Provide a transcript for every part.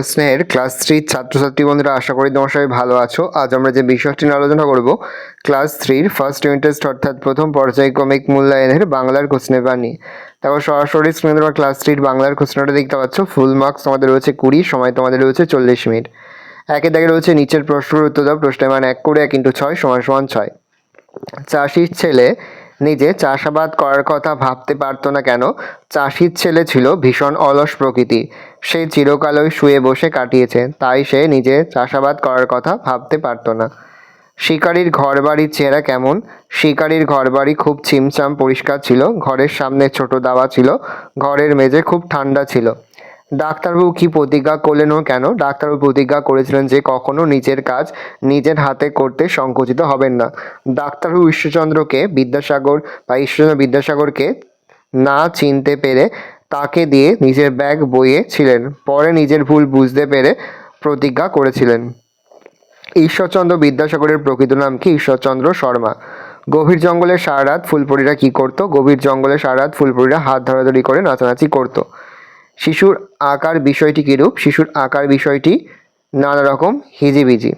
স্নেহের ক্লাস 3 ছাত্রছাত্রী বন্ধুরা, আশা করি তোমার সবাই ভালো আছো। আজ আমরা যে বিষয়টি নিয়ে আলোচনা করব, ক্লাস 3 ফার্স্ট ইউনিট টেস্ট অর্থাৎ প্রথম পর্যায়ক্রমিক মূল্যায়নের বাংলার কোশ্চেন পেপার নিয়ে। তারপর সরাসরি স্ক্রিনে তোমরা ক্লাস 3 বাংলার কোশ্চেনটা দেখতে পাচ্ছ। ফুল মার্কস তোমাদের রয়েছে 20, সময় তোমাদের রয়েছে 40 মিনিট। একে দাগে রয়েছে নিচের প্রশ্নের উত্তর দাও। প্রশ্নের মান 1 করে 1 × 6 = 6। চাষির ছেলে নিজে চাষাবাদ করার কথা ভাবতে পারতো না কেন? চাষির ছেলে ছিল ভীষণ অলস প্রকৃতি। সে চিরকালই শুয়ে বসে কাটিয়েছে, তাই সে নিজে চাষাবাদ করার কথা ভাবতে পারতো না। শিকারির ঘরবাড়ির চেহারা কেমন? শিকারির ঘরবাড়ি খুব ছিমছাম পরিষ্কার ছিল। ঘরের সামনে ছোট দাওয়া ছিল। ঘরের মেঝে খুব ঠান্ডা ছিল। ডাক্তারবাবু কি প্রতিজ্ঞা করলেন ও কেন? ডাক্তারবাবু প্রতিজ্ঞা করেছিলেন যে কখনো নিজের কাজ নিজের হাতে করতে সংকুচিত হবেন না। ডাক্তারবাবু ঈশ্বরচন্দ্র বিদ্যাসাগরকে না চিনতে পেরে তাকে দিয়ে নিজের ব্যাগ বইয়েছিলেন। পরে নিজের ভুল বুঝতে পেরে প্রতিজ্ঞা করেছিলেন। ঈশ্বরচন্দ্র বিদ্যাসাগরের প্রকৃত নাম কি? ঈশ্বরচন্দ্র শর্মা। গভীর জঙ্গলে সারা রাত ফুলপরীরা কি করত? গভীর জঙ্গলে সারা রাত ফুলপরীরা হাত ধরাধরি করে নাচানাচি করত। শিশুর আকার বিষয়টি কিরূপ? শিশুর আকার বিষয়টি নানা রকম হিজিবিজি।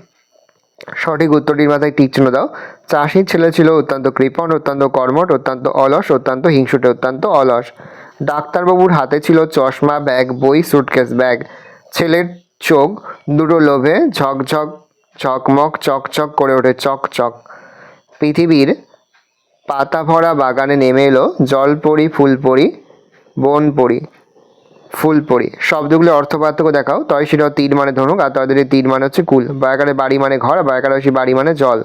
সঠিক উত্তরটির মাথায় টিক চিহ্ন দাও। চাষির ছেলে ছিল অত্যন্ত কৃপণ, অত্যন্ত কর্মঠ, অত্যন্ত অলস, অত্যন্ত হিংসুটে, অত্যন্ত অলস। ডাক্তারবাবুর হাতে ছিল চশমা, ব্যাগ, বই, সুটকেস, ব্যাগ। ছেলের চোখ দুটো লোভে ঝকঝক ঝকমক চকচক করে ওঠে, চকচক। পৃথিবীর পাতা ভরা বাগানে নেমে এলো জলপরি, ফুলপরি, বনপরি, ফুলপরি। শব্দগুলো অর্থ পার্থক্য দেখাও। তয়সির তীর মানে ধনুক, আর তদের তীর মানে হচ্ছে কুল। বয়াকারে বাড়ি মানে ঘর, বয়াকারে বাড়ি মানে জল।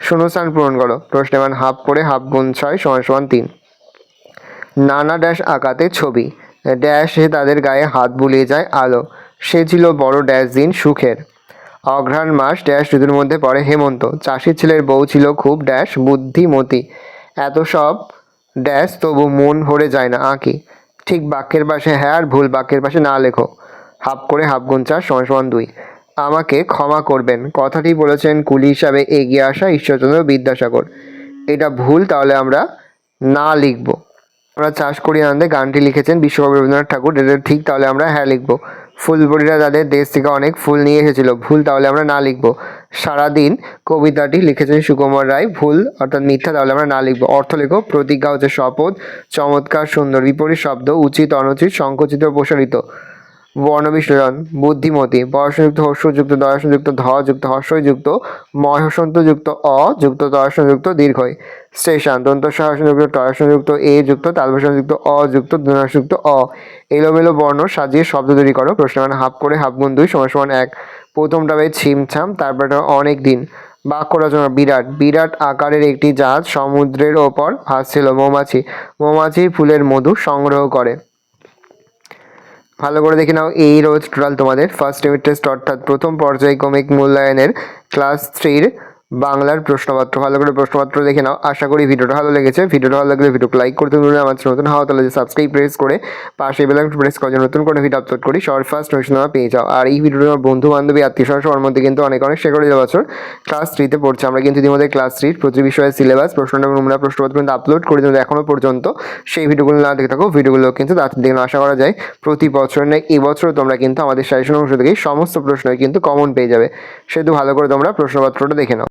শূন্যস্থান পূরণ করো। প্রশ্নের মান হাফ করে 1/2 × 6 = 3। নানা ড্যাশ আঁকাতে ছবি। ড্যাশে তাদের গায়ে হাত বুলিয়ে যায় আলো। সে ছিল বড় ড্যাশ দিন সুখের। অঘ্রাণ মাস ড্যাশ ঋতুর মধ্যে পড়ে হেমন্ত। চাষির ছেলের বউ ছিল খুব ড্যাশ বুদ্ধিমতী। এত সব ড্যাশ তবু মন ভরে যায় না, আঁকি। ঠিক বাক্যের পাশে হ্যাঁ আর ভুল বাক্যের পাশে না লেখো। হাফ করে 1/2 × 4 = 2। আমাকে ক্ষমা করবেন কথাটি বলেছেন কুলি হিসাবে এগিয়ে আসা ঈশ্বরচন্দ্র বিদ্যাসাগর। এটা ভুল, তাহলে আমরা না লিখব। আমরা চাষ করি আনন্দে গানটি লিখেছেন বিশ্বকবি রবীন্দ্রনাথ ঠাকুর। এটা ঠিক, তাহলে আমরা হ্যাঁ লিখব। ফুলপরীরা তাদের দেশ থেকে অনেক ফুল নিয়ে এসেছিল। ভুল, তাহলে আমরা না লিখব। সারাদিন কবিতাটি লিখেছেন সুকুমার রায়। ভুল অর্থাৎ মিথ্যা, তাহলে আমরা না লিখব। অর্থ লেখো। প্রতিজ্ঞা হচ্ছে শপথ, চমৎকার, সুন্দর। বিপরীত শব্দ উচিত, অনুচিত, সংকুচিত, প্রসারিত। বর্ণ বিশ্লেষণ। বুদ্ধিমতী বর্ষযুক্ত হর্ষযুক্ত দর্শনযুক্ত ধ যুক্ত হর্ষযুক্ত মহসন্ত যুক্ত অ যুক্ত দর্শনযুক্ত দীর্ঘই। স্টেশন দন্তসহসনযুক্ত টয়সনযুক্ত এ যুক্ত তালবসনযুক্ত অ যুক্ত ধনুষযুক্ত অ। এলোমেলো বর্ণ সাজিয়ে শব্দ তৈরি করো। প্রশ্নের মান হাফ করে 1/2 = 1। প্রথমটা হবে ছিমছাম, তারপরটা অনেক দিন। বাক্য রচনা। বিরাট বিরাট আকারের একটি জাহাজ সমুদ্রের ওপর ভাসছিল। মৌমাছি মৌমাছি ফুলের মধু সংগ্রহ করে। ভালো করে দেখে নাও। এই রোজ টোটাল তোমাদের ফার্স্ট ইউনিট টেস্ট অর্থাৎ প্রথম পর্যায়ক্রমিক মূল্যায়নের ক্লাস 3 বাংলার প্রশ্নপত্র। ভালো করে প্রশ্নপত্র দেখে নাও। আশা করি ভিডিওটা ভালো লেগেছে। ভিডিওটা ভালো লাগলে ভিডিওকে লাইক করতে ভুলবে না। আমার নতুন হওয়া তাহলে যে সাবস্ক্রাইব প্রেস করে পাশে বেল আইকন প্রেস করে নতুন করে ভিডিও আপলোড করি সবার ফার্স্ট নোটিফিকেশন তোমরা পেয়ে যাও। আর এই ভিডিওটা আমার বন্ধু বান্ধবী আত্মীয় স্বজন সবার মধ্যে কিন্তু অনেক শেয়ার করে দেওয়া বছর ক্লাস 3-তে পড়ছে। আমরা কিন্তু ইতিমধ্যে ক্লাস 3 প্রতি বিষয়ের সিলেবাস নমুনা প্রশ্নপত্র কিন্তু আপলোড করে দিই এখনো পর্যন্ত। সেই ভিডিওগুলো না দেখে থাকো, ভিডিওগুলো কিন্তু তাড়াতাড়ি দেখে আশা করা যায় প্রতি বছর নয় এবছরও তোমরা কিন্তু আমাদের সাজেশন অংশ থেকেই সমস্ত প্রশ্নই কিন্তু কমন পেয়ে যাবে। সেহেতু ভালো করে তোমরা প্রশ্নপত্রটা দেখে নাও।